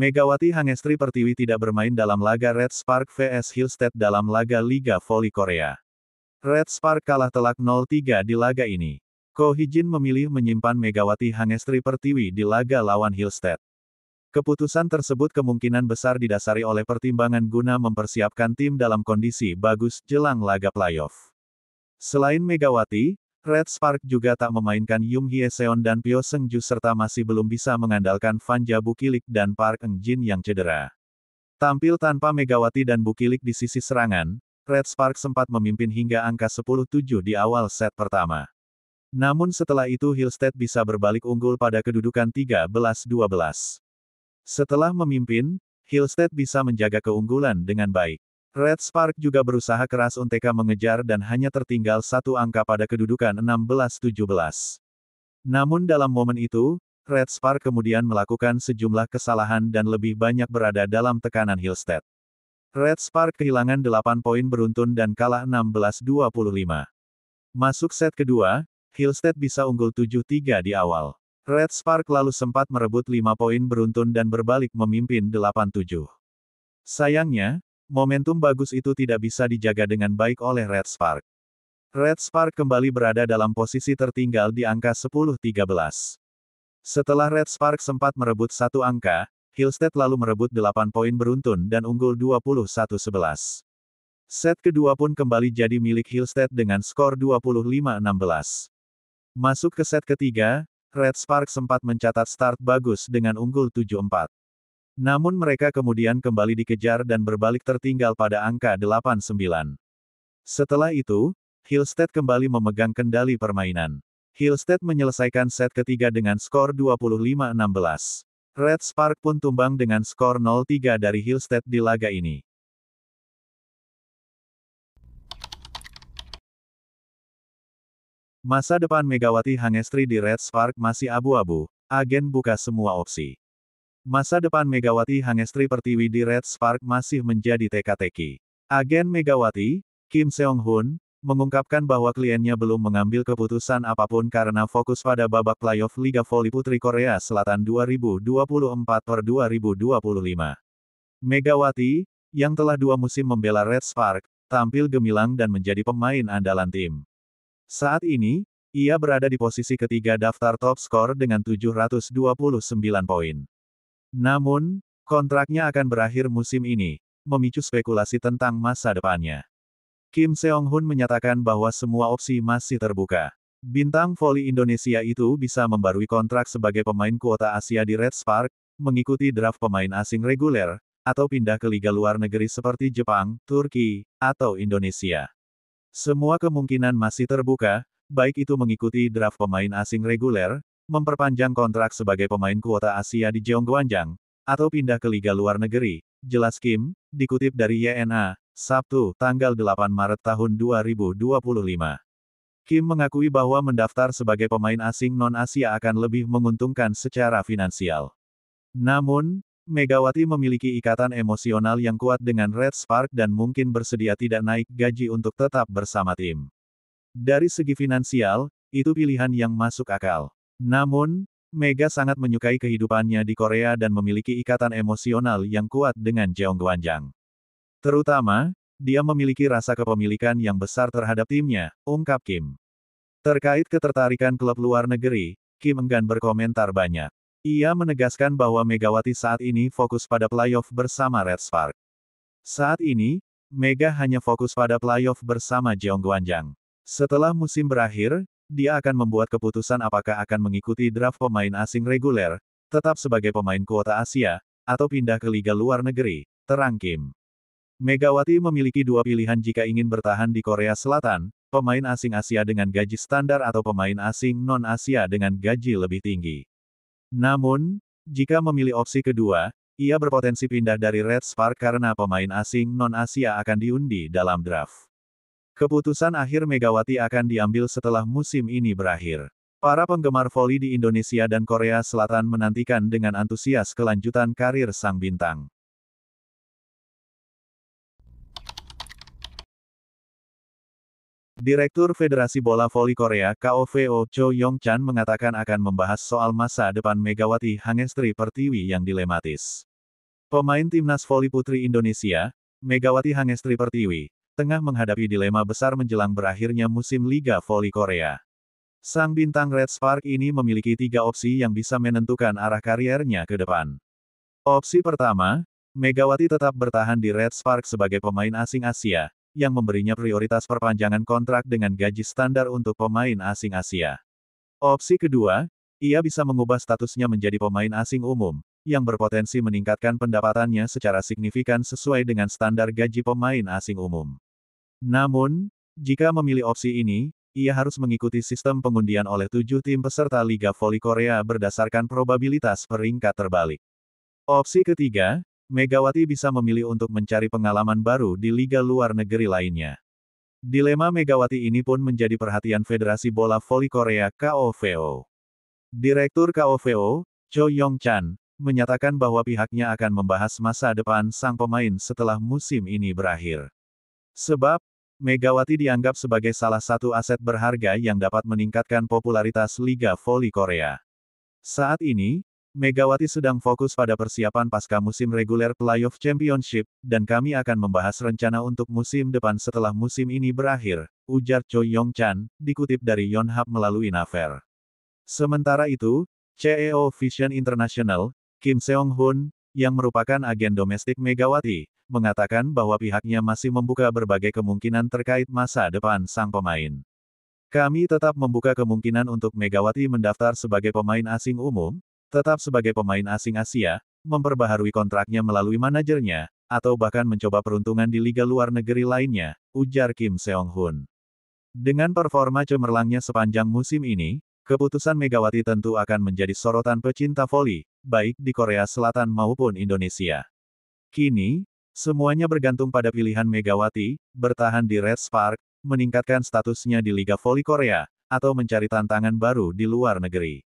Megawati Hangestri Pertiwi tidak bermain dalam laga Red Spark vs Hillstead dalam laga Liga Voli Korea. Red Spark kalah telak 0-3 di laga ini. Ko Hee-jin memilih menyimpan Megawati Hangestri Pertiwi di laga lawan Hillstead. Keputusan tersebut kemungkinan besar didasari oleh pertimbangan guna mempersiapkan tim dalam kondisi bagus jelang laga playoff. Selain Megawati, Red Spark juga tak memainkan Yum Hye-seon dan Pyo Seung-ju serta masih belum bisa mengandalkan Vanja Bukilik dan Park Eung-jin yang cedera. Tampil tanpa Megawati dan Bukilik di sisi serangan, Red Spark sempat memimpin hingga angka 10-7 di awal set pertama. Namun setelah itu Hillstead bisa berbalik unggul pada kedudukan 13-12. Setelah memimpin, Hillstead bisa menjaga keunggulan dengan baik. Red Spark juga berusaha keras untuk mengejar dan hanya tertinggal satu angka pada kedudukan 16-17. Namun dalam momen itu, Red Spark kemudian melakukan sejumlah kesalahan dan lebih banyak berada dalam tekanan Hillstead. Red Spark kehilangan 8 poin beruntun dan kalah 16-25. Masuk set kedua, Hillstead bisa unggul 7-3 di awal. Red Spark lalu sempat merebut 5 poin beruntun dan berbalik memimpin 8-7. Sayangnya, momentum bagus itu tidak bisa dijaga dengan baik oleh Red Spark. Red Spark kembali berada dalam posisi tertinggal di angka 10-13. Setelah Red Spark sempat merebut satu angka, Hillstead lalu merebut 8 poin beruntun dan unggul 21-11. Set kedua pun kembali jadi milik Hillstead dengan skor 25-16. Masuk ke set ketiga, Red Spark sempat mencatat start bagus dengan unggul 7-4. Namun mereka kemudian kembali dikejar dan berbalik tertinggal pada angka 8-9. Setelah itu, Hillstead kembali memegang kendali permainan. Hillstead menyelesaikan set ketiga dengan skor 25-16. Red Spark pun tumbang dengan skor 0-3 dari Hillstead di laga ini. Masa depan Megawati Hangestri di Red Spark masih abu-abu, agen buka semua opsi. Masa depan Megawati Hangestri Pertiwi di Red Spark masih menjadi teka-teki. Agen Megawati, Kim Seong-hun, mengungkapkan bahwa kliennya belum mengambil keputusan apapun karena fokus pada babak playoff Liga Voli Putri Korea Selatan 2024/2025. Megawati, yang telah 2 musim membela Red Spark, tampil gemilang dan menjadi pemain andalan tim. Saat ini, ia berada di posisi ketiga daftar top skor dengan 729 poin. Namun, kontraknya akan berakhir musim ini, memicu spekulasi tentang masa depannya. Kim Seong-hun menyatakan bahwa semua opsi masih terbuka. Bintang voli Indonesia itu bisa membarui kontrak sebagai pemain kuota Asia di Red Spark, mengikuti draft pemain asing reguler, atau pindah ke liga luar negeri seperti Jepang, Turki, atau Indonesia. Semua kemungkinan masih terbuka, baik itu mengikuti draft pemain asing reguler, memperpanjang kontrak sebagai pemain kuota Asia di Jeonggwanjang, atau pindah ke liga luar negeri, jelas Kim, dikutip dari YNA, Sabtu, tanggal 8 Maret tahun 2025. Kim mengakui bahwa mendaftar sebagai pemain asing non-Asia akan lebih menguntungkan secara finansial. Namun, Megawati memiliki ikatan emosional yang kuat dengan Red Spark dan mungkin bersedia tidak naik gaji untuk tetap bersama tim. Dari segi finansial, itu pilihan yang masuk akal. Namun, Mega sangat menyukai kehidupannya di Korea dan memiliki ikatan emosional yang kuat dengan Jeonggwanjang. Terutama, dia memiliki rasa kepemilikan yang besar terhadap timnya, ungkap Kim. Terkait ketertarikan klub luar negeri, Kim enggan berkomentar banyak. Ia menegaskan bahwa Megawati saat ini fokus pada playoff bersama Red Spark. Saat ini, Mega hanya fokus pada playoff bersama Jeonggwanjang. Setelah musim berakhir, dia akan membuat keputusan apakah akan mengikuti draft pemain asing reguler, tetap sebagai pemain kuota Asia, atau pindah ke liga luar negeri, terang Kim. Megawati memiliki 2 pilihan jika ingin bertahan di Korea Selatan, pemain asing Asia dengan gaji standar atau pemain asing non-Asia dengan gaji lebih tinggi. Namun, jika memilih opsi kedua, ia berpotensi pindah dari Red Spark karena pemain asing non-Asia akan diundi dalam draft. Keputusan akhir Megawati akan diambil setelah musim ini berakhir. Para penggemar voli di Indonesia dan Korea Selatan menantikan dengan antusias kelanjutan karir sang bintang. Direktur Federasi Bola Voli Korea (KOVO) Cho Yong-chan mengatakan akan membahas soal masa depan Megawati Hangestri Pertiwi yang dilematis. Pemain timnas voli putri Indonesia, Megawati Hangestri Pertiwi, tengah menghadapi dilema besar menjelang berakhirnya musim Liga Voli Korea. Sang bintang Red Spark ini memiliki 3 opsi yang bisa menentukan arah kariernya ke depan. Opsi pertama, Megawati tetap bertahan di Red Spark sebagai pemain asing Asia, yang memberinya prioritas perpanjangan kontrak dengan gaji standar untuk pemain asing Asia. Opsi kedua, ia bisa mengubah statusnya menjadi pemain asing umum, yang berpotensi meningkatkan pendapatannya secara signifikan sesuai dengan standar gaji pemain asing umum. Namun, jika memilih opsi ini, ia harus mengikuti sistem pengundian oleh 7 tim peserta Liga Voli Korea berdasarkan probabilitas peringkat terbalik. Opsi ketiga, Megawati bisa memilih untuk mencari pengalaman baru di liga luar negeri lainnya. Dilema Megawati ini pun menjadi perhatian Federasi Bola Voli Korea (KOVO). Direktur KOVO, Cho Yong-chan, menyatakan bahwa pihaknya akan membahas masa depan sang pemain setelah musim ini berakhir. Sebab, Megawati dianggap sebagai salah satu aset berharga yang dapat meningkatkan popularitas Liga Voli Korea. Saat ini, Megawati sedang fokus pada persiapan pasca musim reguler Playoff Championship, dan kami akan membahas rencana untuk musim depan setelah musim ini berakhir, ujar Cho Yong-chan, dikutip dari Yonhap melalui Naver. Sementara itu, CEO Vision International, Kim Seong-hun, yang merupakan agen domestik Megawati, mengatakan bahwa pihaknya masih membuka berbagai kemungkinan terkait masa depan sang pemain. Kami tetap membuka kemungkinan untuk Megawati mendaftar sebagai pemain asing umum, tetap sebagai pemain asing Asia, memperbaharui kontraknya melalui manajernya, atau bahkan mencoba peruntungan di liga luar negeri lainnya, ujar Kim Seong-hun. Dengan performa cemerlangnya sepanjang musim ini, keputusan Megawati tentu akan menjadi sorotan pecinta voli, baik di Korea Selatan maupun Indonesia. Kini, semuanya bergantung pada pilihan Megawati, bertahan di Red Spark, meningkatkan statusnya di Liga Voli Korea, atau mencari tantangan baru di luar negeri.